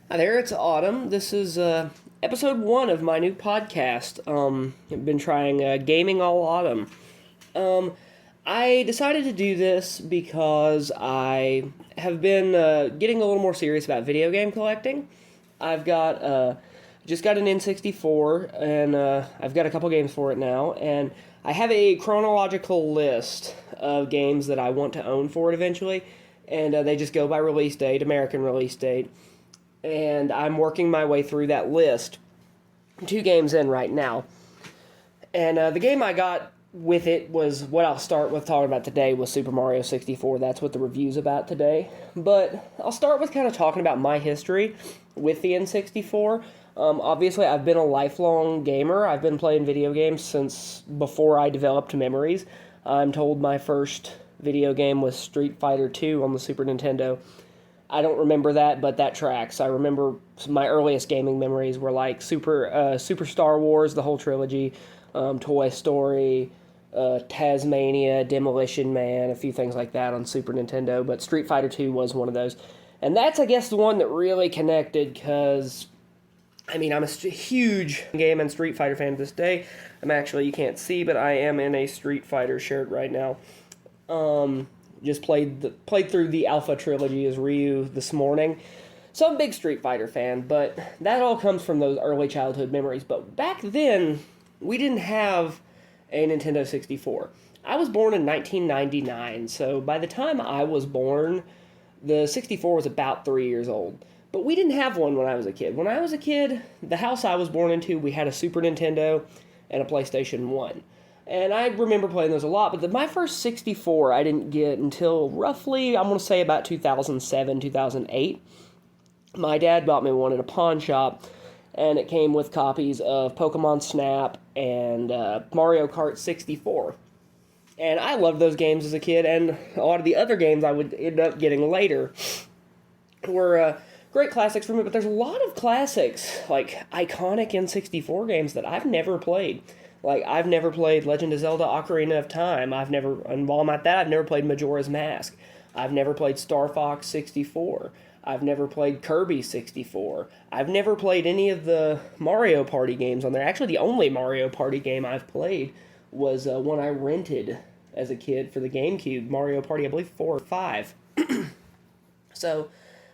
Hi there, it's Autumn. This is episode 1 of my new podcast. I've been trying gaming all autumn. I decided to do this because I have been getting a little more serious about video game collecting. I've got just got an N64, and I've got a couple games for it now, and I have a chronological list of games that I want to own for it eventually, and they just go by release date, American release date. And I'm working my way through that list. 2 games in right now. And the game I got with it was what I'll start with talking about today was Super Mario 64. That's what the review's about today. But I'll start with kind of talking about my history with the N64. Obviously, I've been a lifelong gamer. I've been playing video games since before I developed memories. I'm told my first video game was Street Fighter II on the Super Nintendo. I don't remember that, but that tracks. I remember my earliest gaming memories were like Super Star Wars, the whole trilogy, Toy Story, Tasmania, Demolition Man, a few things like that on Super Nintendo, but Street Fighter II was one of those. And that's, I guess, the one that really connected, because, I mean, I'm a huge game and Street Fighter fan to this day. I'm actually, you can't see, but I am in a Street Fighter shirt right now. Just played through the Alpha trilogy as Ryu this morning. So I'm a big Street Fighter fan, but that all comes from those early childhood memories. But back then, we didn't have a Nintendo 64. I was born in 1999, so by the time I was born, the 64 was about 3 years old. But we didn't have one when I was a kid. When I was a kid, the house I was born into, we had a Super Nintendo and a PlayStation 1. And I remember playing those a lot, but my first 64 I didn't get until roughly, I'm going to say about 2007, 2008. My dad bought me one at a pawn shop, and it came with copies of Pokemon Snap and Mario Kart 64. And I loved those games as a kid, and a lot of the other games I would end up getting later were great classics for me, but there's a lot of classics, like iconic N64 games that I've never played. Like, I've never played Legend of Zelda Ocarina of Time. And while I'm at that, I've never played Majora's Mask. I've never played Star Fox 64. I've never played Kirby 64. I've never played any of the Mario Party games on there. Actually, the only Mario Party game I've played was one I rented as a kid for the GameCube. Mario Party, I believe, 4 or 5. So,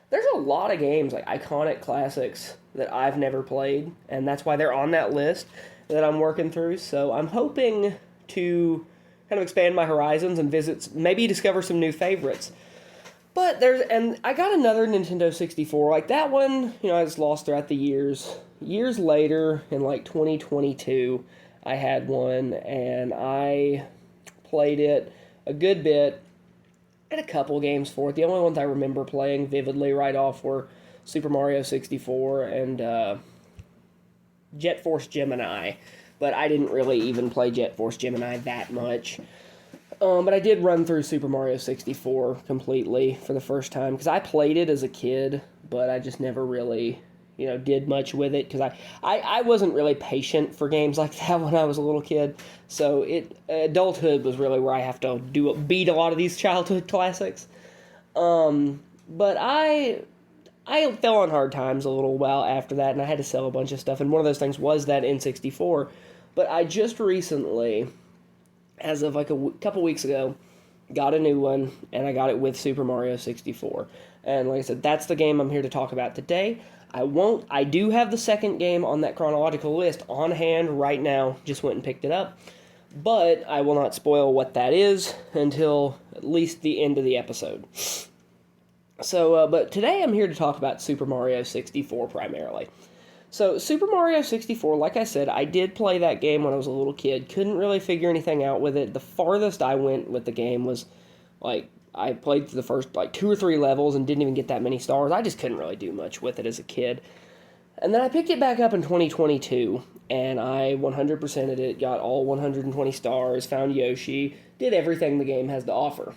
there's a lot of games, like iconic classics, that I've never played, and that's why they're on that list that I'm working through. So I'm hoping to kind of expand my horizons and maybe discover some new favorites. But I got another Nintendo 64. Like, that one, I just lost throughout the years. Years later, in like 2022, I had one, and I played it a good bit. I had a couple games for it. The only ones I remember playing vividly right off were Super Mario 64 and Jet Force Gemini, but I didn't really even play Jet Force Gemini that much. But I did run through Super Mario 64 completely for the first time, because I played it as a kid, but I just never really, did much with it, because I wasn't really patient for games like that when I was a little kid. So adulthood was really where I have to beat a lot of these childhood classics. But I fell on hard times a little while after that, and I had to sell a bunch of stuff, and one of those things was that N64. But I just recently, as of like a couple weeks ago, got a new one, and I got it with Super Mario 64. And like I said, that's the game I'm here to talk about today. I do have the second game on that chronological list on hand right now, just went and picked it up, but I will not spoil what that is until at least the end of the episode. So, but today I'm here to talk about Super Mario 64 primarily. So, Super Mario 64, like I said, I did play that game when I was a little kid. Couldn't really figure anything out with it. The farthest I went with the game was, I played the first, 2 or 3 levels and didn't even get that many stars. I just couldn't really do much with it as a kid. And then I picked it back up in 2022, and I 100%ed it, got all 120 stars, found Yoshi, did everything the game has to offer.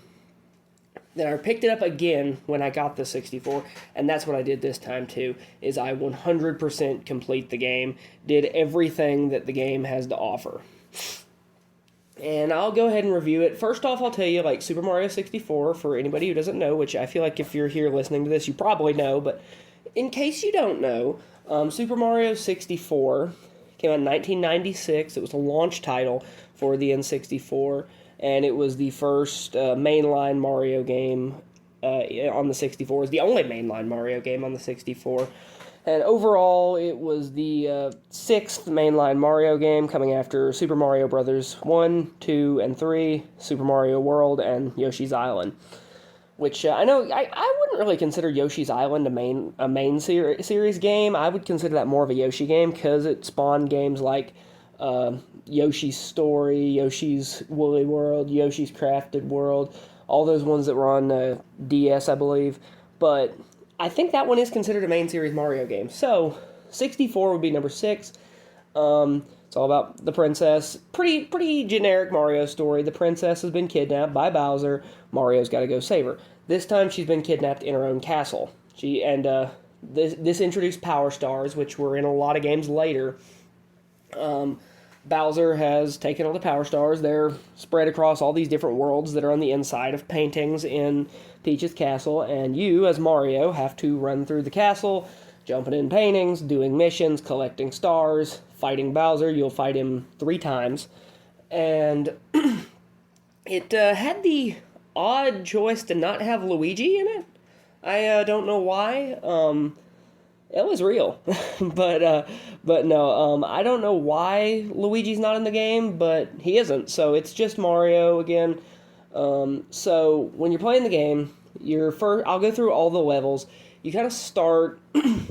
Then I picked it up again when I got the 64, and that's what I did this time too, is I 100% complete the game, did everything that the game has to offer. And I'll go ahead and review it. First off, I'll tell you, Super Mario 64, for anybody who doesn't know, which I feel like if you're here listening to this, you probably know, but in case you don't know, Super Mario 64 came out in 1996. It was a launch title for the N64, and it was the first mainline Mario game on the 64. It was the only mainline Mario game on the 64. And overall, it was the 6th mainline Mario game, coming after Super Mario Bros. 1, 2, and 3, Super Mario World, and Yoshi's Island. Which I know I wouldn't really consider Yoshi's Island a main series game. I would consider that more of a Yoshi game because it spawned games like Yoshi's Story, Yoshi's Woolly World, Yoshi's Crafted World, all those ones that were on DS, I believe. But I think that one is considered a main series Mario game. So 64 would be number 6. It's all about the princess. Pretty generic Mario story. The princess has been kidnapped by Bowser. Mario's got to go save her. This time she's been kidnapped in her own castle. This introduced Power Stars, which were in a lot of games later. Bowser has taken all the Power Stars. They're spread across all these different worlds that are on the inside of paintings in Peach's castle, and you, as Mario, have to run through the castle, jumping in paintings, doing missions, collecting stars, fighting Bowser. You'll fight him 3 times. And it had the odd choice to not have Luigi in it. I don't know why. It was real. but no, I don't know why Luigi's not in the game, but he isn't. So it's just Mario again. So when you're playing the game, I'll go through all the levels. You kind of start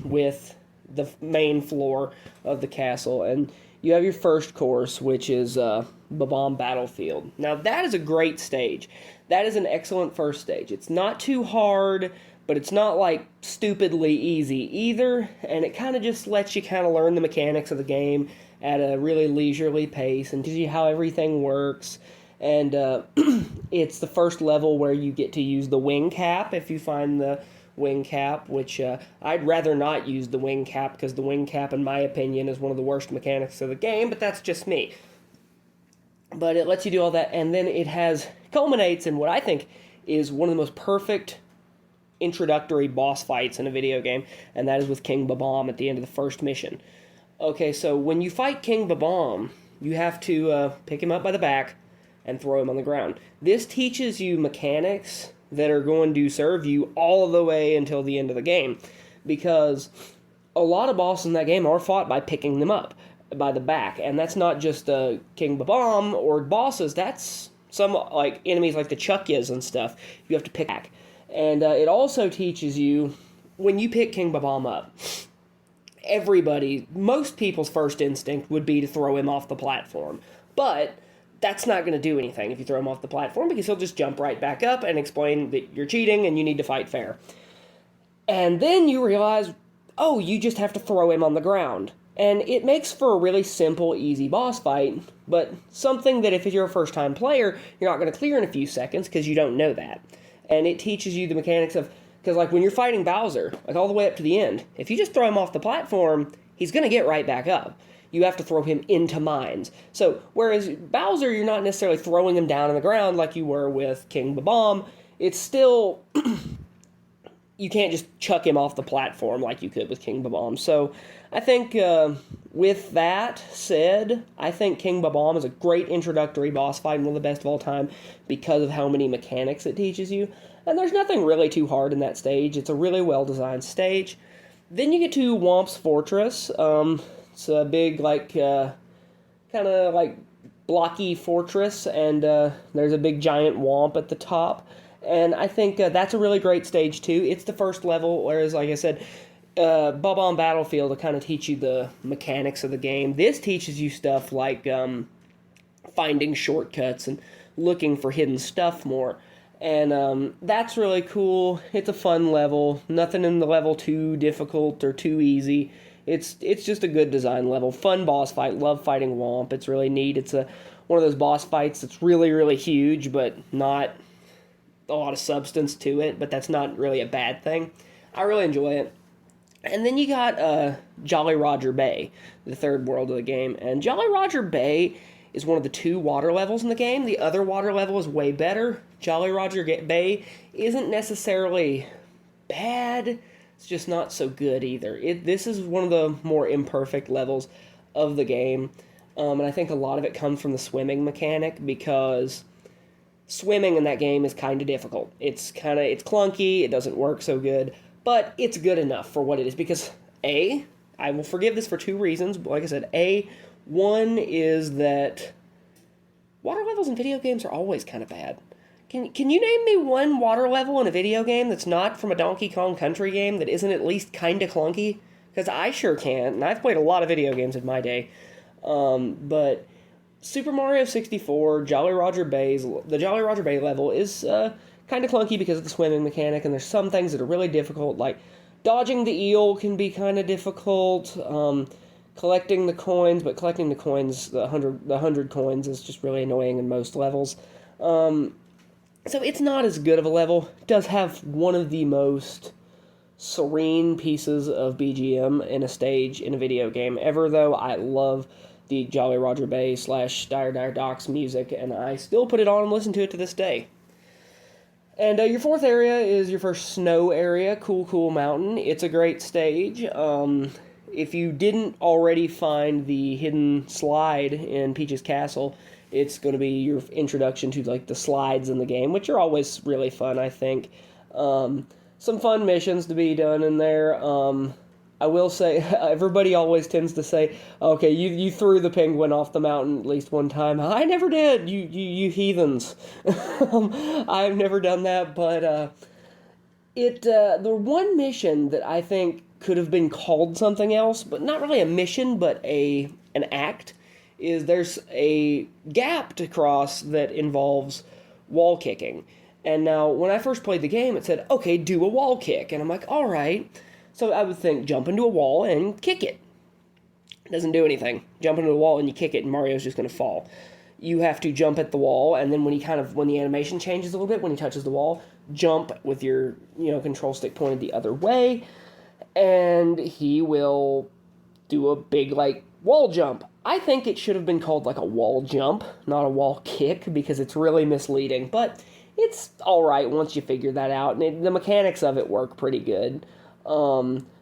with the main floor of the castle, and you have your first course, which is Bob-omb Battlefield. Now, that is a great stage. That is an excellent first stage. It's not too hard, but it's not, stupidly easy either, and it kind of just lets you kind of learn the mechanics of the game at a really leisurely pace and teaches you how everything works. And it's the first level where you get to use the wing cap if you find the wing cap, which I'd rather not use the wing cap because the wing cap, in my opinion, is one of the worst mechanics of the game, but that's just me. But it lets you do all that, and then culminates in what I think is one of the most perfect introductory boss fights in a video game, and that is with King Bob-omb at the end of the first mission. Okay, so when you fight King Bob-omb, you have to pick him up by the back and throw him on the ground. This teaches you mechanics that are going to serve you all the way until the end of the game, because a lot of bosses in that game are fought by picking them up by the back, and that's not just King Bob-omb or bosses, that's some enemies like the Chuckyas and stuff you have to pick back. And it also teaches you, when you pick King Bob-omb up, most people's first instinct would be to throw him off the platform, but that's not going to do anything if you throw him off the platform, because he'll just jump right back up and explain that you're cheating and you need to fight fair. And then you realize, oh, you just have to throw him on the ground. And it makes for a really simple, easy boss fight, but something that if you're a first-time player, you're not going to clear in a few seconds because you don't know that. And it teaches you the mechanics of, because when you're fighting Bowser, all the way up to the end, if you just throw him off the platform, he's going to get right back up. You have to throw him into mines. So, whereas Bowser, you're not necessarily throwing him down on the ground like you were with King Bob-omb, it's still, you can't just chuck him off the platform like you could with King Babam. So I think with that said, I think King Babam is a great introductory boss fight and one of the best of all time because of how many mechanics it teaches you. And there's nothing really too hard in that stage. It's a really well-designed stage. Then you get to Womp's Fortress. It's a big, like, kind of like blocky fortress, and there's a big giant Womp at the top. And I think that's a really great stage, too. It's the first level, whereas, like I said, Bob-omb Battlefield will kind of teach you the mechanics of the game. This teaches you stuff like finding shortcuts and looking for hidden stuff more. And that's really cool. It's a fun level. Nothing in the level too difficult or too easy. It's just a good design level. Fun boss fight. Love fighting Womp. It's really neat. It's one of those boss fights that's really, really huge, but not a lot of substance to it, but that's not really a bad thing. I really enjoy it. And then you got Jolly Roger Bay, the third world of the game. And Jolly Roger Bay is one of the 2 water levels in the game. The other water level is way better. Jolly Roger Bay isn't necessarily bad. It's just not so good either. This is one of the more imperfect levels of the game. And I think a lot of it comes from the swimming mechanic, because swimming in that game is kind of difficult. It's clunky, it doesn't work so good, but it's good enough for what it is, because I will forgive this for 2 reasons. Like I said, one is that water levels in video games are always kind of bad. Can you name me one water level in a video game that's not from a Donkey Kong Country game that isn't at least kind of clunky? Because I sure can't, and I've played a lot of video games in my day. But Super Mario 64, the Jolly Roger Bay level is kind of clunky because of the swimming mechanic, and there's some things that are really difficult, like dodging the eel can be kind of difficult, collecting the coins, but collecting the coins, the 100 coins, is just really annoying in most levels. So it's not as good of a level. It does have one of the most serene pieces of BGM in a stage in a video game ever, though. I love the Jolly Roger Bay / Dire Dire Docks music, and I still put it on and listen to it to this day. And your 4th area is your first snow area, Cool Mountain. It's a great stage. If you didn't already find the hidden slide in Peach's Castle, it's going to be your introduction to like the slides in the game, which are always really fun, I think. Some fun missions to be done in there. I will say, everybody always tends to say, okay, you threw the penguin off the mountain at least one time. I never did, you heathens. I've never done that, but the one mission that I think could have been called something else, but not really a mission, but an act, is there's a gap to cross that involves wall kicking. And now, when I first played the game, it said, okay, do a wall kick. And I'm like, all right. So I would think, jump into a wall and kick it. It doesn't do anything. Jump into a wall and you kick it, and Mario's just going to fall. You have to jump at the wall, and then when the animation changes a little bit, when he touches the wall, jump with your control stick pointed the other way, and he will do a big, wall jump. I think it should have been called, a wall jump, not a wall kick, because it's really misleading, but it's alright once you figure that out, and the mechanics of it work pretty good.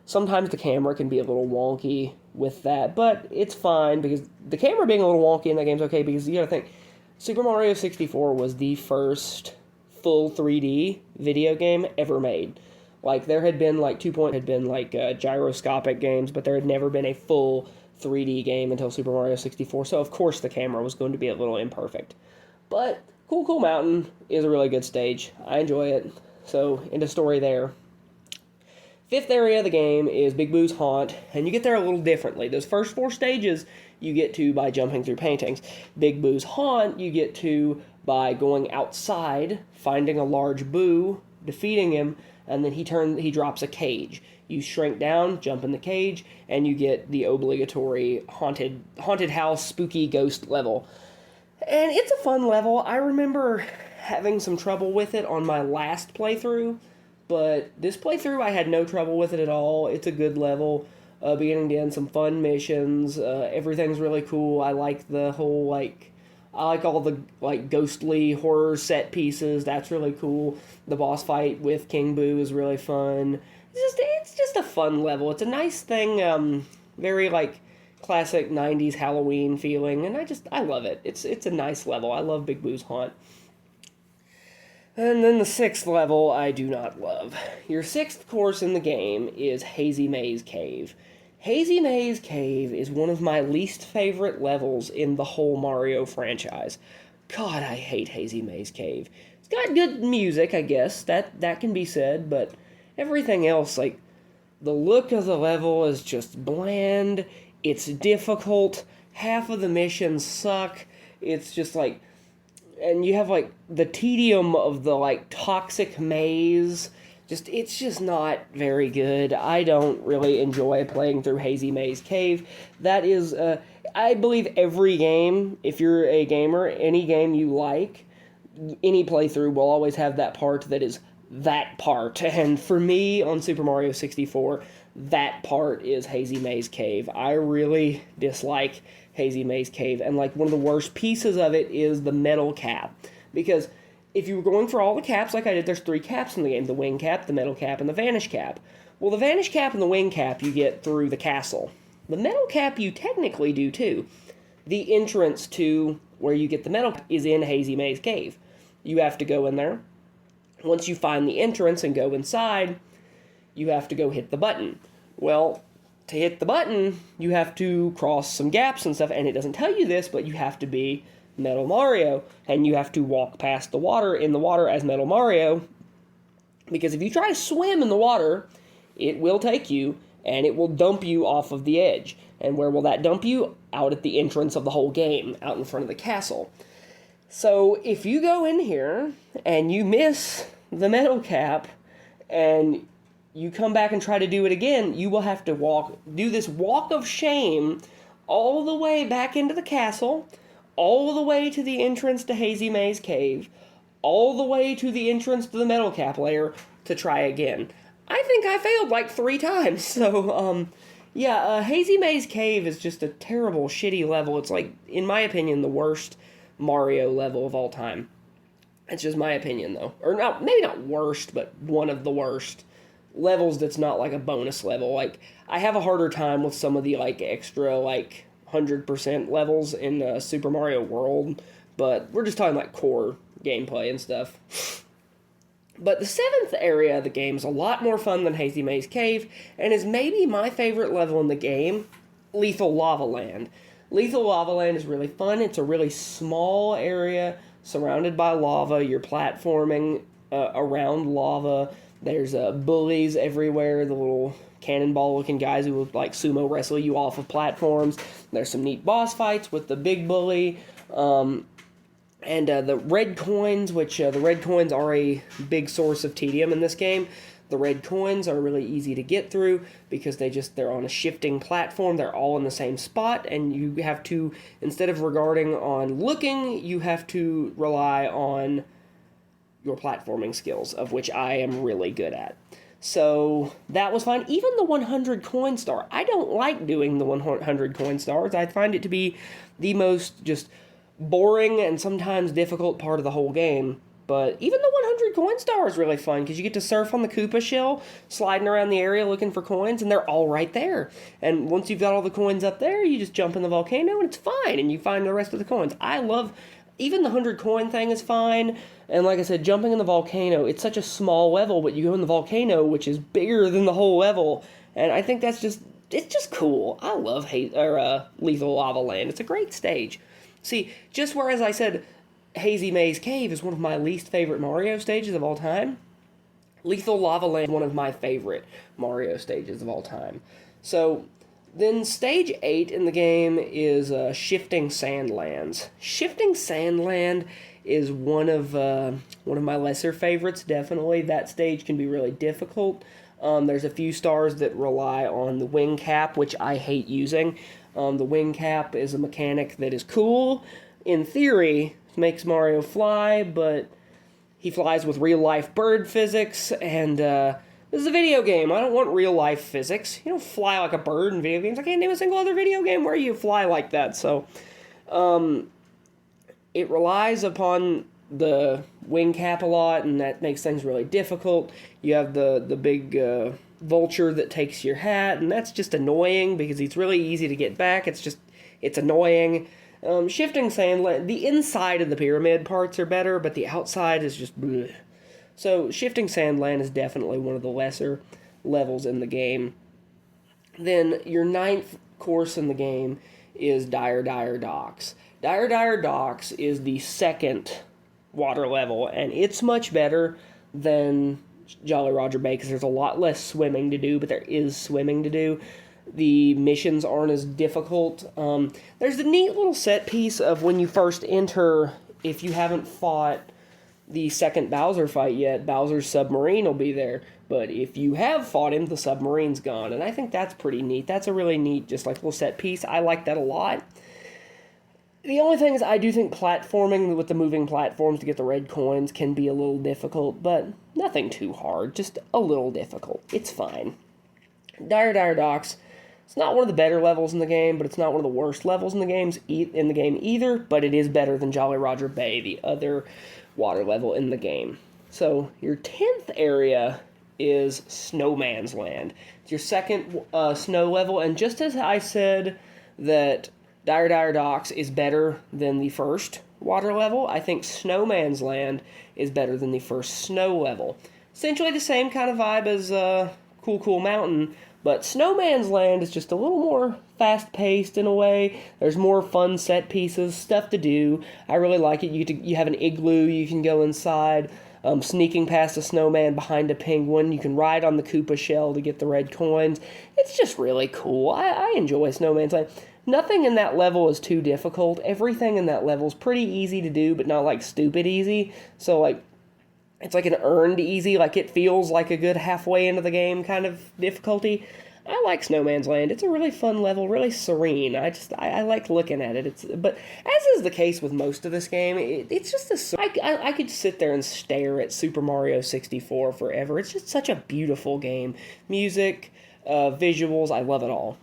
Sometimes the camera can be a little wonky with that, but it's fine, because the camera being a little wonky in that game's okay, because you gotta think, Super Mario 64 was the first full 3D video game ever made. There had been, 2 Point had been, gyroscopic games, but there had never been a full 3D game until Super Mario 64, so of course the camera was going to be a little imperfect. But Cool Mountain is a really good stage. I enjoy it. So, into story there. 5th area of the game is Big Boo's Haunt, and you get there a little differently. Those first 4 stages you get to by jumping through paintings. Big Boo's Haunt you get to by going outside, finding a large Boo, defeating him, and then he drops a cage. You shrink down, jump in the cage, and you get the obligatory haunted house spooky ghost level. And it's a fun level. I remember having some trouble with it on my last playthrough, but this playthrough I had no trouble with it at all. It's a good level, beginning to end, some fun missions. Everything's really cool. I like the whole I like all the like ghostly horror set pieces. That's really cool. The boss fight with King Boo is really fun. It's just a fun level. It's a nice thing. Very like classic '90s Halloween feeling, and I love it. It's a nice level. I love Big Boo's Haunt. And then the 6th level I do not love. Your 6th course in the game is Hazy Maze Cave. Hazy Maze Cave is one of my least favorite levels in the whole Mario franchise. God, I hate Hazy Maze Cave. It's got good music, I guess, that can be said, but everything else, like, the look of the level is just bland, it's difficult, half of the missions suck, it's just like, and you have like the tedium of the like toxic maze. It's just not very good. I don't really enjoy playing through Hazy Maze Cave. That is, I believe every game, if you're a gamer, any game you like, any playthrough will always have that part that is that part. And for me, on Super Mario 64, that part is Hazy Maze Cave. I really dislike Hazy Maze Cave, and like one of the worst pieces of it is the metal cap, because if you were going for all the caps like I did, there's 3 caps in the game: the wing cap, the metal cap, and the vanish cap. Well, the vanish cap and the wing cap you get through the castle. The metal cap you technically do too. The entrance to where you get the metal cap is in Hazy Maze Cave. You have to go in there. Once you find the entrance and go inside, you have to go hit the button. Well, to hit the button, you have to cross some gaps and stuff, and it doesn't tell you this, but you have to be Metal Mario, and you have to walk past the water in the water as Metal Mario, because if you try to swim in the water, it will take you, and it will dump you off of the edge. And where will that dump you? Out at the entrance of the whole game, out in front of the castle. So if you go in here, and you miss the metal cap, and you come back and try to do it again, you will have to do this walk of shame all the way back into the castle, all the way to the entrance to Hazy Maze Cave, all the way to the entrance to the metal cap layer to try again. I think I failed like 3 times, so, Hazy Maze Cave is just a terrible, shitty level. It's like, in my opinion, the worst Mario level of all time. It's just my opinion, though. Or not, maybe not worst, but one of the worst levels that's not like a bonus level. Like, I have a harder time with some of the like extra like 100% levels in Super Mario World, but we're just talking like core gameplay and stuff. But the 7th area of the game is a lot more fun than Hazy Maze Cave, and is maybe my favorite level in the game, Lethal Lava Land. Lethal Lava Land is really fun. It's a really small area surrounded by lava. You're platforming around lava. There's bullies everywhere, the little cannonball-looking guys who will like sumo wrestle you off of platforms. There's some neat boss fights with the big bully, and the red coins, which the red coins are a big source of tedium in this game. The red coins are really easy to get through because they're on a shifting platform. They're all in the same spot, and you have to, instead of regarding on looking, you have to rely on your platforming skills, of which I am really good at. So that was fine. Even the 100 coin star. I don't like doing the 100 coin stars. I find it to be the most just boring and sometimes difficult part of the whole game. But even the 100 coin star is really fun because you get to surf on the Koopa shell, sliding around the area looking for coins, and they're all right there. And once you've got all the coins up there, you just jump in the volcano and it's fine, and you find the rest of the coins. I love, even the 100 coin thing is fine. And like I said, jumping in the volcano, it's such a small level, but you go in the volcano, which is bigger than the whole level, and I think it's just cool. I love Lethal Lava Land. It's a great stage. See, just whereas I said Hazy Maze Cave is one of my least favorite Mario stages of all time, Lethal Lava Land is one of my favorite Mario stages of all time. So then stage 8 in the game is Shifting Sandlands. Shifting Sandland is one of my lesser favorites, definitely. That stage can be really difficult. There's a few stars that rely on the wing cap, which I hate using. The wing cap is a mechanic that is cool. In theory, makes Mario fly, but he flies with real-life bird physics, and this is a video game. I don't want real-life physics. You don't fly like a bird in video games. I can't name a single other video game where you fly like that, so it relies upon the wing cap a lot, and that makes things really difficult. You have the big vulture that takes your hat, and that's just annoying because it's really easy to get back. It's annoying. Shifting sand, the inside of the pyramid parts are better, but the outside is just bleh. So shifting sandland is definitely one of the lesser levels in the game. Then your ninth course in the game is Dire Docks. Dire Docks is the second water level, and it's much better than Jolly Roger Bay because there's a lot less swimming to do, but there is swimming to do. The missions aren't as difficult. There's the neat little set piece of when you first enter, if you haven't fought the second Bowser fight yet, Bowser's submarine will be there. But if you have fought him, the submarine's gone. And I think that's pretty neat. That's a really neat, just like little set piece. I like that a lot. The only thing is I do think platforming with the moving platforms to get the red coins can be a little difficult, but nothing too hard. Just a little difficult. It's fine. Dire Docks, it's not one of the better levels in the game, but it's not one of the worst levels in the game either, but it is better than Jolly Roger Bay, the other water level in the game. So your 10th area is Snowman's Land. It's your second snow level, and just as I said that Dire Docks is better than the first water level, I think Snowman's Land is better than the first snow level. Essentially the same kind of vibe as Cool Mountain, but Snowman's Land is just a little more fast-paced in a way. There's more fun set pieces, stuff to do. I really like it. You have an igloo you can go inside, sneaking past a snowman behind a penguin. You can ride on the Koopa shell to get the red coins. It's just really cool. I enjoy Snowman's Land. Nothing in that level is too difficult. Everything in that level is pretty easy to do, but not like stupid easy. So like, it's like an earned easy, like it feels like a good halfway into the game kind of difficulty. I like Snowman's Land. It's a really fun level, really serene. I like looking at it. But as is the case with most of this game, it's just I could sit there and stare at Super Mario 64 forever. It's just such a beautiful game. Music, visuals, I love it all.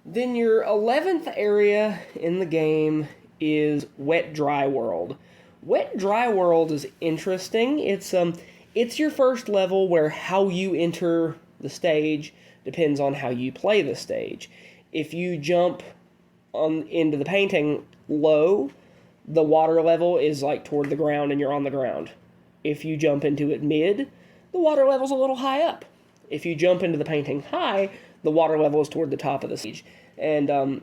Then your 11th area in the game is Wet Dry World. Wet Dry World is interesting. It's your first level where how you enter the stage depends on how you play the stage. If you jump into the painting low, the water level is like toward the ground and you're on the ground. If you jump into it mid, the water level's a little high up. If you jump into the painting high, the water level is toward the top of the stage. And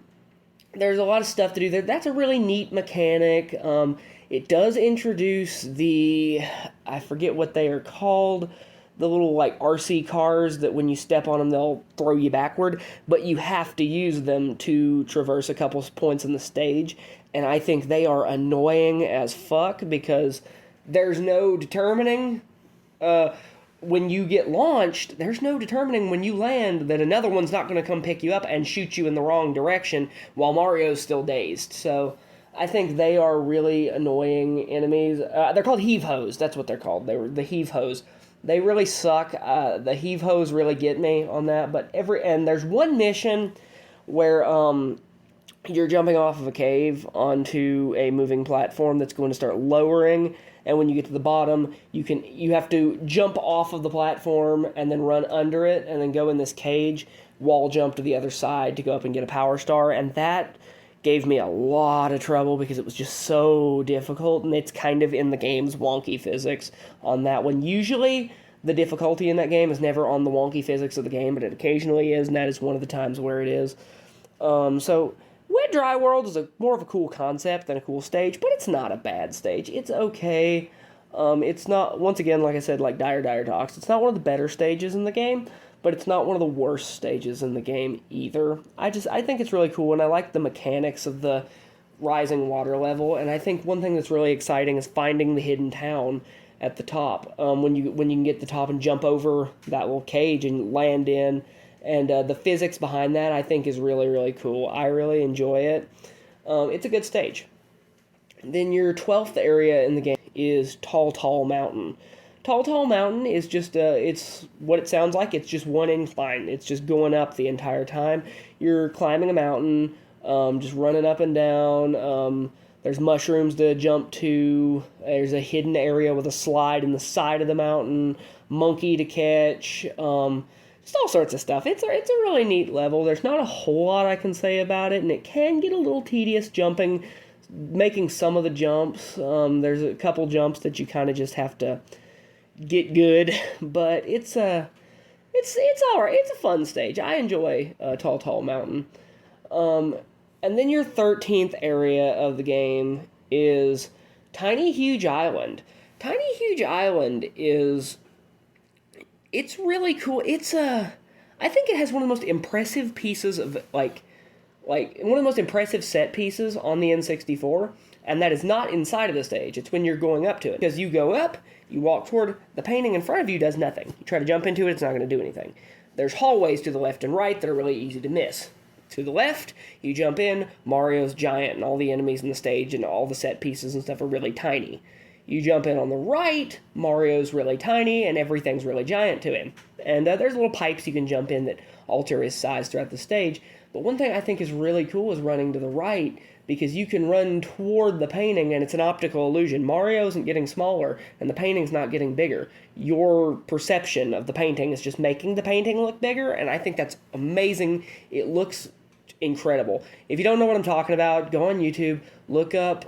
there's a lot of stuff to do there. That's a really neat mechanic. It does introduce I forget what they are called, the little like RC cars that when you step on them they'll throw you backward, but you have to use them to traverse a couple points in the stage, and I think they are annoying as fuck because there's no determining when you get launched, there's no determining when you land that another one's not going to come pick you up and shoot you in the wrong direction while Mario's still dazed. So I think they are really annoying enemies. They're called heave-hoes. That's what they're called. They were the heave-hoes. They really suck. The heave-hoes really get me on that. And there's one mission where you're jumping off of a cave onto a moving platform that's going to start lowering. And when you get to the bottom, you have to jump off of the platform and then run under it and then go in this cage, wall jump to the other side to go up and get a power star. And that gave me a lot of trouble because it was just so difficult, and it's kind of in the game's wonky physics on that one. Usually, the difficulty in that game is never on the wonky physics of the game, but it occasionally is, and that is one of the times where it is. So, Wet Dry World is more of a cool concept than a cool stage, but it's not a bad stage. It's okay. It's not, once again, like I said, like Dire Docks, it's not one of the better stages in the game, but it's not one of the worst stages in the game either. I think it's really cool, and I like the mechanics of the rising water level, and I think one thing that's really exciting is finding the hidden town at the top. When you can get to the top and jump over that little cage and land in, and the physics behind that I think is really, really cool. I really enjoy it. It's a good stage. Then your 12th area in the game is Tall Mountain. Tall Mountain is just, it's what it sounds like. It's just one incline. It's just going up the entire time. You're climbing a mountain, just running up and down. There's mushrooms to jump to. There's a hidden area with a slide in the side of the mountain. Monkey to catch. Just all sorts of stuff. It's a really neat level. There's not a whole lot I can say about it, and it can get a little tedious jumping, making some of the jumps. There's a couple jumps that you kind of just have to get good, but it's all right. It's a fun stage. I enjoy Tall Mountain. And then your 13th area of the game is Tiny Huge Island. Tiny Huge Island it's really cool. I think it has one of the most impressive pieces of, like one of the most impressive set pieces on the N64, and that is not inside of the stage. It's when you're going up to it. Because you go up, you walk toward, the painting in front of you does nothing. You try to jump into it, it's not going to do anything. There's hallways to the left and right that are really easy to miss. To the left, you jump in, Mario's giant, and all the enemies in the stage and all the set pieces and stuff are really tiny. You jump in on the right, Mario's really tiny, and everything's really giant to him. And there's little pipes you can jump in that alter his size throughout the stage. But one thing I think is really cool is running to the right, because you can run toward the painting, and it's an optical illusion. Mario isn't getting smaller, and the painting's not getting bigger. Your perception of the painting is just making the painting look bigger, and I think that's amazing. It looks incredible. If you don't know what I'm talking about, go on YouTube, look up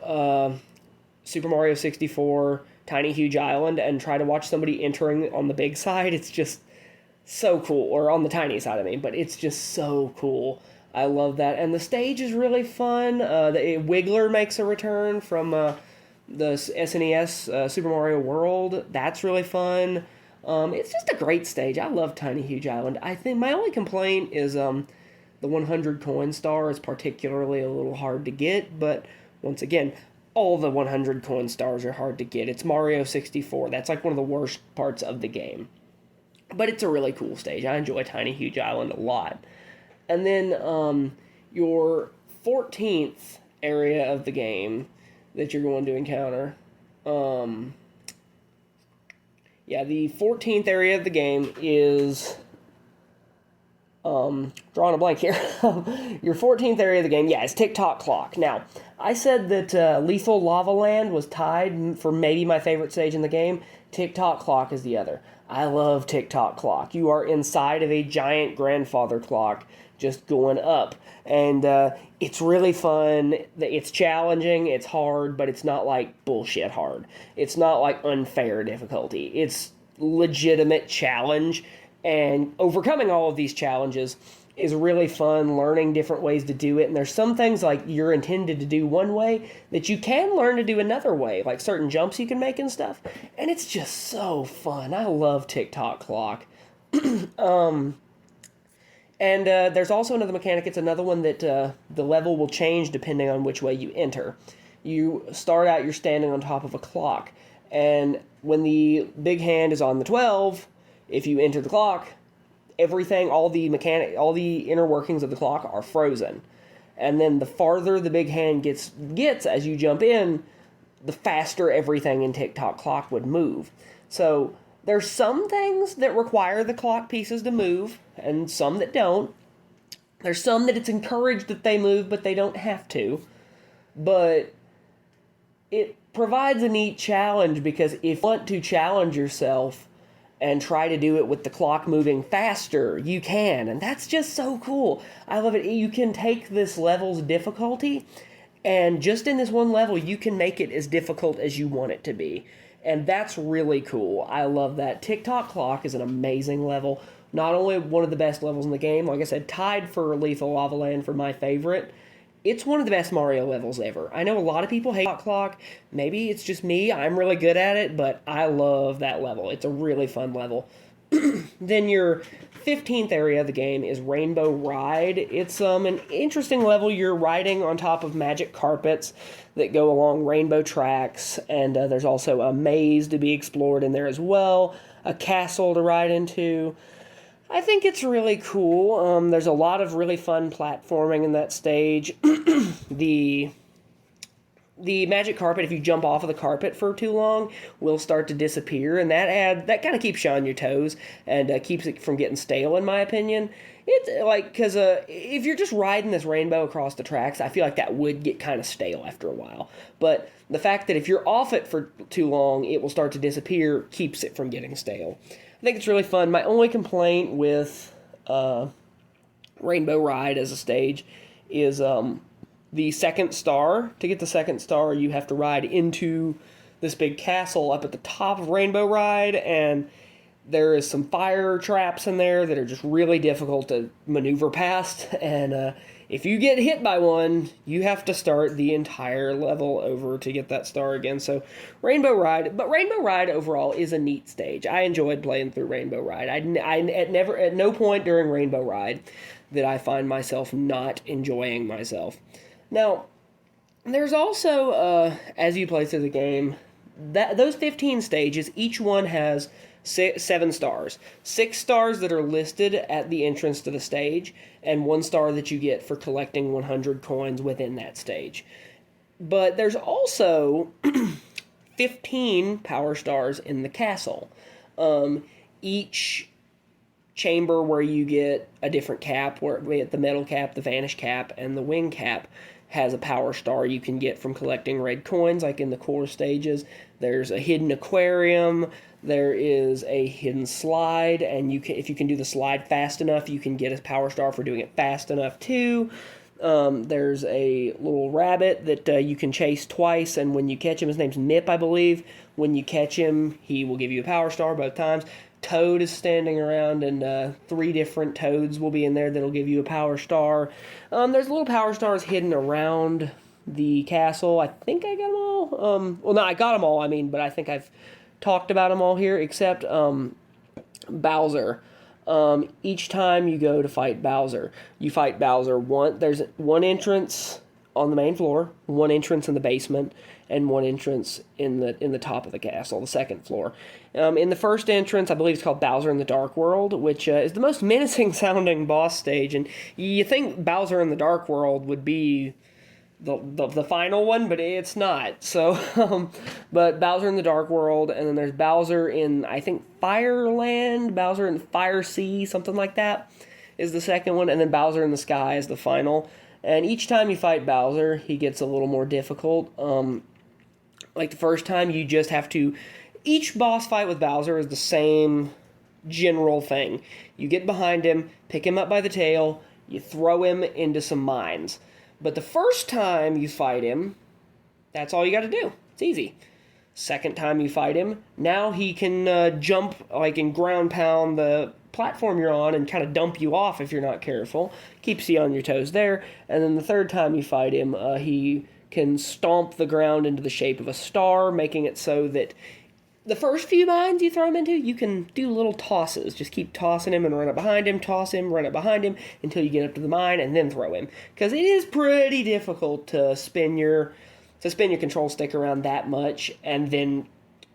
Super Mario 64 Tiny Huge Island, and try to watch somebody entering on the big side. It's just so cool, or on the tiny side, I mean, but it's just so cool. I love that, and the stage is really fun. The Wiggler makes a return from the SNES Super Mario World. That's really fun. It's just a great stage. I love Tiny Huge Island. I think my only complaint is the 100 coin star is particularly a little hard to get, but once again, all the 100 coin stars are hard to get. It's Mario 64. That's like one of the worst parts of the game. But it's a really cool stage. I enjoy Tiny Huge Island a lot. And then your 14th area of the game that you're going to encounter, the 14th area of the game is, drawing a blank here. Your 14th area of the game, is Tick-Tock Clock. Now, I said that Lethal Lava Land was tied for maybe my favorite stage in the game. Tick-Tock Clock is the other. I love Tick-Tock Clock. You are inside of a giant grandfather clock just going up. And it's really fun. It's challenging. It's hard, but it's not like bullshit hard. It's not like unfair difficulty. It's legitimate challenge. And overcoming all of these challenges is really fun, learning different ways to do it. And there's some things like you're intended to do one way that you can learn to do another way, like certain jumps you can make and stuff. And it's just so fun. I love Tick-Tock Clock. And there's also another mechanic. It's another one that the level will change depending on which way you enter. You start out, you're standing on top of a clock. And when the big hand is on the 12, if you enter the clock, everything, all the inner workings of the clock are frozen. And then the farther the big hand gets as you jump in, the faster everything in Tick-Tock Clock would move. So there's some things that require the clock pieces to move, and some that don't. There's some that it's encouraged that they move, but they don't have to. But it provides a neat challenge, because if you want to challenge yourself and try to do it with the clock moving faster, you can. And that's just so cool. I love it. You can take this level's difficulty, and just in this one level, you can make it as difficult as you want it to be. And that's really cool. I love that. Tick-Tock Clock is an amazing level. Not only one of the best levels in the game, like I said, tied for Lethal Lava Land for my favorite. It's one of the best Mario levels ever. I know a lot of people hate Clock. Maybe it's just me. I'm really good at it, but I love that level. It's a really fun level. Then your 15th area of the game is Rainbow Ride. It's an interesting level. You're riding on top of magic carpets that go along rainbow tracks, and there's also a maze to be explored in there as well, a castle to ride into. I think it's really cool. There's a lot of really fun platforming in that stage. The the magic carpet, if you jump off of the carpet for too long, will start to disappear, and that kind of keeps you on your toes and keeps it from getting stale, in my opinion. It's like, because if you're just riding this rainbow across the tracks, I feel like that would get kind of stale after a while. But the fact that if you're off it for too long, it will start to disappear, keeps it from getting stale. I think it's really fun. My only complaint with Rainbow Ride as a stage is the second star. To get the second star, you have to ride into this big castle up at the top of Rainbow Ride, and there is some fire traps in there that are just really difficult to maneuver past, and if you get hit by one, you have to start the entire level over to get that star again. So Rainbow Ride overall is a neat stage. I enjoyed playing through Rainbow Ride. At no point during Rainbow Ride did I find myself not enjoying myself. Now, there's also, as you play through the game, those 15 stages, each one has 7 stars. 6 stars that are listed at the entrance to the stage, and 1 star that you get for collecting 100 coins within that stage. But there's also 15 power stars in the castle. Each chamber where you get a different cap, where we get the metal cap, the vanish cap, and the wing cap, has a power star you can get from collecting red coins, like in the core stages. There's a hidden aquarium, there is a hidden slide, and if you can do the slide fast enough, you can get a power star for doing it fast enough too. There's a little rabbit that you can chase twice, and when you catch him, his name's Nip, I believe. When you catch him, he will give you a power star both times. Toad is standing around, and 3 different toads will be in there that'll give you a power star. There's little power stars hidden around the castle. I think I got them all. Well, no, I got them all, but I think I've talked about them all here, except Bowser. Each time you go to fight Bowser, you fight Bowser there's one entrance on the main floor, one entrance in the basement, and one entrance in the top of the castle, the second floor. In the first entrance, I believe it's called Bowser in the Dark World, which is the most menacing sounding boss stage, and you think Bowser in the Dark World would be the final one, but it's not. So, but Bowser in the Dark World, and then there's Bowser in, I think, Fireland, Bowser in Fire Sea, something like that, is the second one, and then Bowser in the Sky is the final. And each time you fight Bowser, he gets a little more difficult. Like the first time, you just have to... Each boss fight with Bowser is the same general thing. You get behind him, pick him up by the tail, you throw him into some mines. But the first time you fight him, that's all you got to do. It's easy. Second time you fight him, now he can jump, like, and ground pound the platform you're on and kind of dump you off if you're not careful. Keeps you on your toes there. And then the third time you fight him, he can stomp the ground into the shape of a star, making it so that the first few mines you throw him into, you can do little tosses. Just keep tossing him and run up behind him, toss him, run up behind him, until you get up to the mine, and then throw him. Because it is pretty difficult to spin your control stick around that much, and then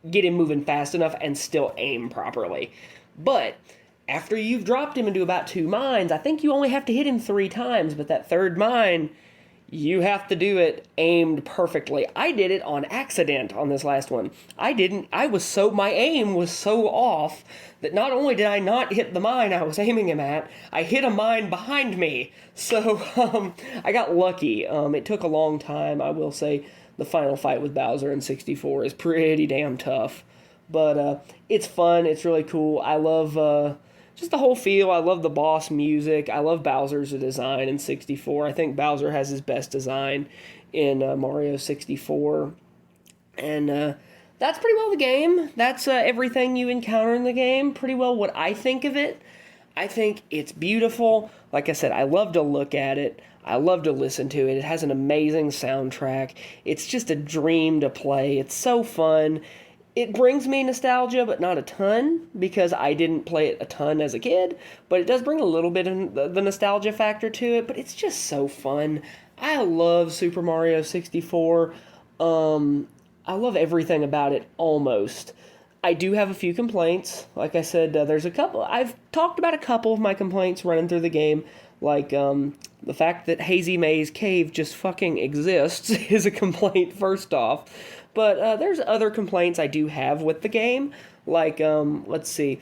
get him moving fast enough and still aim properly. But after you've dropped him into about 2 mines, I think you only have to hit him 3 times, but that third mine, you have to do it aimed perfectly. I did it on accident on this last one. My aim was so off that not only did I not hit the mine I was aiming him at, I hit a mine behind me. So, I got lucky. It took a long time. I will say the final fight with Bowser in 64 is pretty damn tough. But, it's fun. It's really cool. I love, just the whole feel. I love the boss music. I love Bowser's design in 64. I think Bowser has his best design in Mario 64. And that's pretty well the game. That's everything you encounter in the game. Pretty well what I think of it. I think it's beautiful. Like I said, I love to look at it. I love to listen to it. It has an amazing soundtrack. It's just a dream to play. It's so fun. It brings me nostalgia, but not a ton, because I didn't play it a ton as a kid, but it does bring a little bit of the nostalgia factor to it, but it's just so fun. I love Super Mario 64. I love everything about it, almost. I do have a few complaints. Like I said, there's a couple. I've talked about a couple of my complaints running through the game, like The fact that Hazy Maze Cave just fucking exists is a complaint, first off. But there's other complaints I do have with the game. Like, let's see.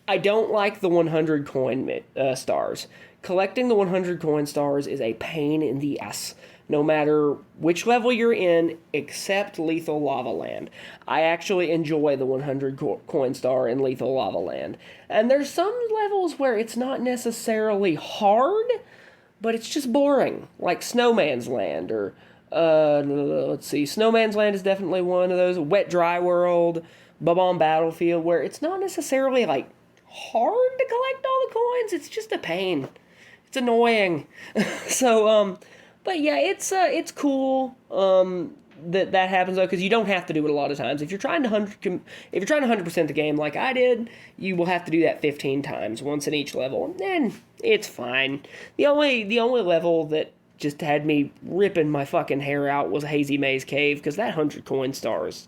I don't like the 100 coin stars. Collecting the 100 coin stars is a pain in the ass, no matter which level you're in, except Lethal Lava Land. I actually enjoy the 100 coin star in Lethal Lava Land. And there's some levels where it's not necessarily hard, but it's just boring, like Snowman's Land, or, let's see, Snowman's Land is definitely one of those, Wet Dry World, Bob-omb Battlefield, where it's not necessarily, like, hard to collect all the coins, it's just a pain. It's annoying. So, but yeah, it's cool, that happens, though, because you don't have to do it a lot of times. If you're trying to 100% the game like I did, you will have to do that 15 times, once in each level, and it's fine. The only level that just had me ripping my fucking hair out was Hazy Maze Cave, because that 100 coin star is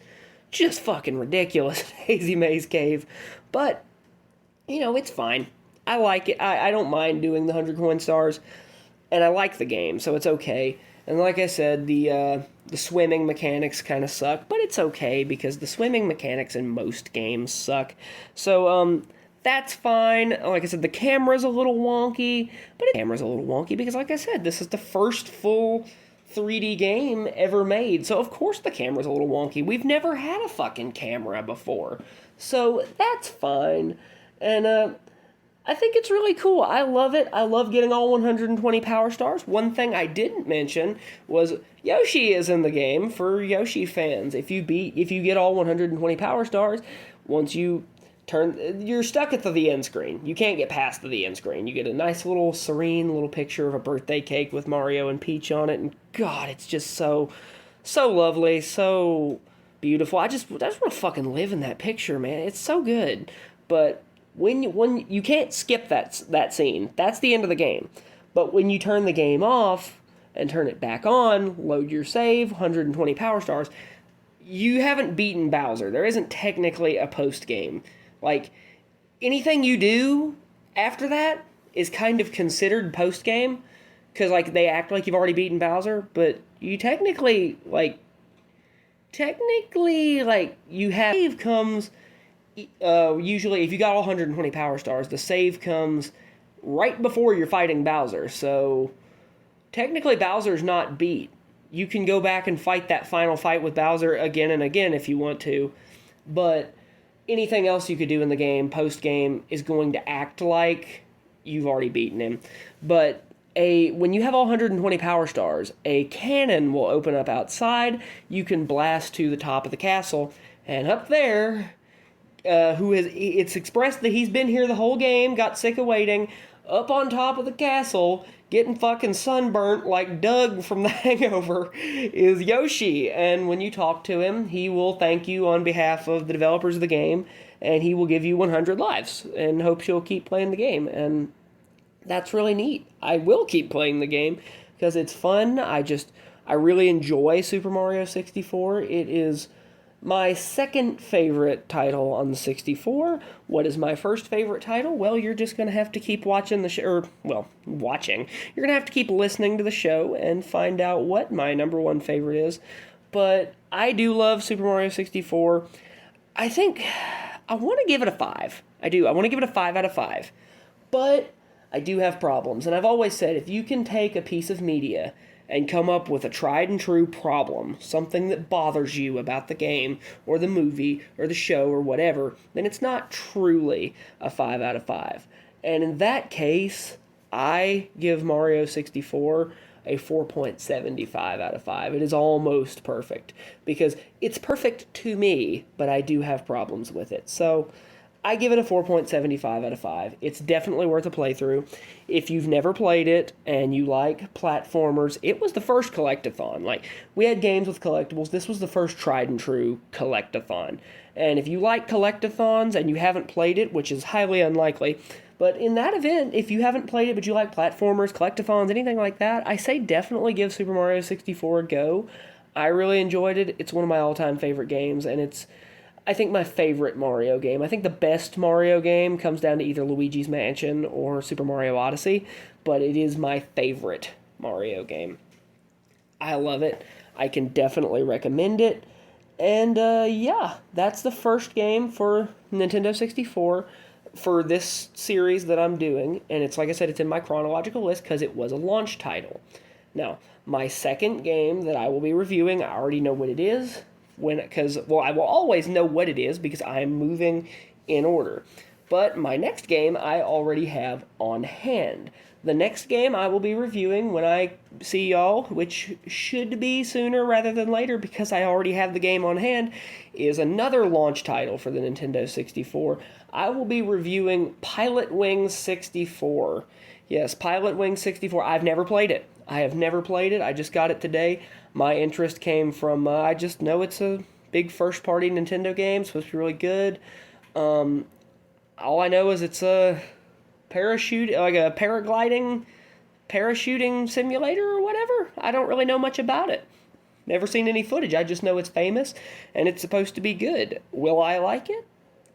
just fucking ridiculous. Hazy Maze Cave. But, it's fine. I like it. I don't mind doing the 100 coin stars, and I like the game, so it's okay. And like I said, the swimming mechanics kind of suck, but it's okay, because the swimming mechanics in most games suck. So, that's fine. Like I said, the camera's a little wonky, because, like I said, this is the first full 3D game ever made, so of course the camera's a little wonky. We've never had a fucking camera before, so that's fine. And, I think it's really cool. I love it. I love getting all 120 power stars. One thing I didn't mention was Yoshi is in the game for Yoshi fans. If you get all 120 power stars, once you you're stuck at the end screen. You can't get past the end screen. You get a nice little serene little picture of a birthday cake with Mario and Peach on it, and God, it's just so lovely, so beautiful. I just want to fucking live in that picture, man. It's so good. But when you can't skip that scene. That's the end of the game. But when you turn the game off and turn it back on, load your save, 120 power stars, you haven't beaten Bowser. There isn't technically a post game. Like, anything you do after that is kind of considered post game, because like they act like you've already beaten Bowser, but you technically you have save comes. Usually, if you got all 120 power stars, the save comes right before you're fighting Bowser. So, technically, Bowser's not beat. You can go back and fight that final fight with Bowser again and again if you want to. But anything else you could do in the game, post-game, is going to act like you've already beaten him. But when you have all 120 power stars, a cannon will open up outside. You can blast to the top of the castle. And up there, it's expressed that he's been here the whole game, got sick of waiting, up on top of the castle, getting fucking sunburnt like Doug from The Hangover, is Yoshi. And when you talk to him, he will thank you on behalf of the developers of the game, and he will give you 100 lives, and hopes you'll keep playing the game. And that's really neat. I will keep playing the game, because it's fun. I really enjoy Super Mario 64. It is my second favorite title on the 64. What is my first favorite title? Well, you're just going to have to keep watching the show, watching. You're going to have to keep listening to the show and find out what my number one favorite is. But I do love Super Mario 64. I think I want to give it a 5. I do. I want to give it a 5 out of 5. But I do have problems. And I've always said, if you can take a piece of media and come up with a tried and true problem, something that bothers you about the game, or the movie, or the show, or whatever, then it's not truly a 5 out of 5. And in that case, I give Mario 64 a 4.75 out of 5. It is almost perfect, because it's perfect to me, but I do have problems with it. So I give it a 4.75 out of 5. It's definitely worth a playthrough. If you've never played it and you like platformers, it was the first collectathon. Like, we had games with collectibles. This was the first tried and true collectathon. And if you like collectathons and you haven't played it, which is highly unlikely, but in that event, if you haven't played it but you like platformers, collectathons, anything like that, I say definitely give Super Mario 64 a go. I really enjoyed it. It's one of my all-time favorite games, and it's, I think, my favorite Mario game. I think the best Mario game comes down to either Luigi's Mansion or Super Mario Odyssey, but it is my favorite Mario game. I love it. I can definitely recommend it. And yeah, that's the first game for Nintendo 64 for this series that I'm doing. And it's like I said, it's in my chronological list because it was a launch title. Now, my second game that I will be reviewing, I already know what it is. I will always know what it is because I'm moving in order. But my next game I already have on hand. The next game I will be reviewing when I see y'all, which should be sooner rather than later because I already have the game on hand, is another launch title for the Nintendo 64. I will be reviewing Pilot Wings 64. Yes, Pilot Wings 64. I've never played it. I have never played it. I just got it today. My interest came from, I just know it's a big first-party Nintendo game. It's supposed to be really good. All I know is it's a parachuting simulator or whatever. I don't really know much about it. Never seen any footage. I just know it's famous and it's supposed to be good. Will I like it?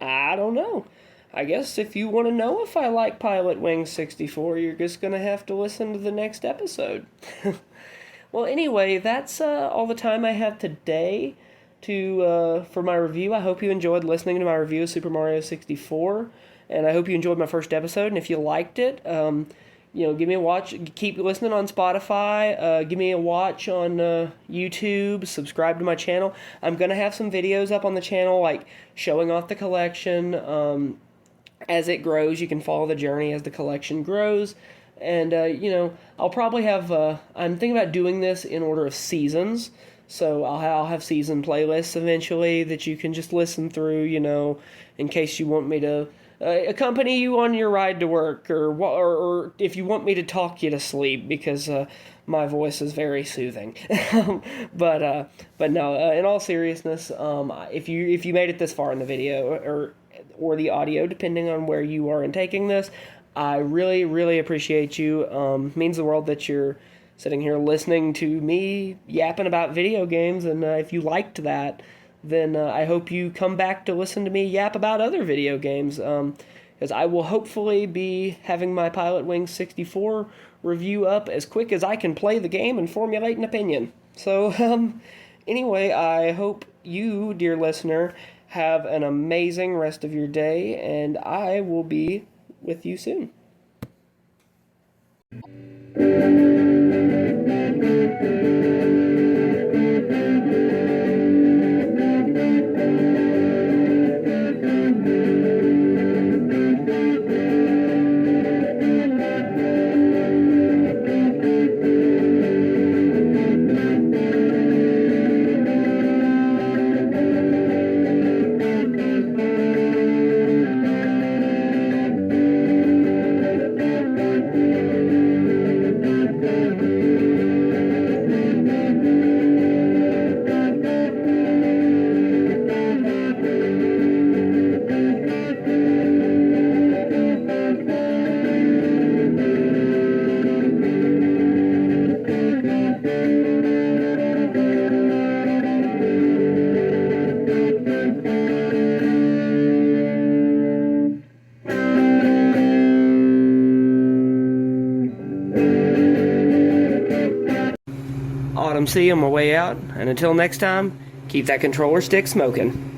I don't know. I guess if you want to know if I like Pilot Wings 64, you're just going to have to listen to the next episode. Well, anyway, that's all the time I have today for my review. I hope you enjoyed listening to my review of Super Mario 64, and I hope you enjoyed my first episode. And if you liked it, give me a watch. Keep listening on Spotify. Give me a watch on YouTube. Subscribe to my channel. I'm gonna have some videos up on the channel, like showing off the collection. As it grows, you can follow the journey as the collection grows. And, I'll probably have, I'm thinking about doing this in order of seasons. So I'll have season playlists eventually that you can just listen through, in case you want me to accompany you on your ride to work, or if you want me to talk you to sleep, because my voice is very soothing. But no, in all seriousness, if you made it this far in the video or the audio, depending on where you are in taking this, I really, really appreciate you. Means the world that you're sitting here listening to me yapping about video games, and if you liked that, then I hope you come back to listen to me yap about other video games, because I will hopefully be having my Pilot Wings 64 review up as quick as I can play the game and formulate an opinion. So, anyway, I hope you, dear listener, have an amazing rest of your day, and I will be with you soon. Autumn C on my way out, and until next time, keep that controller stick smoking.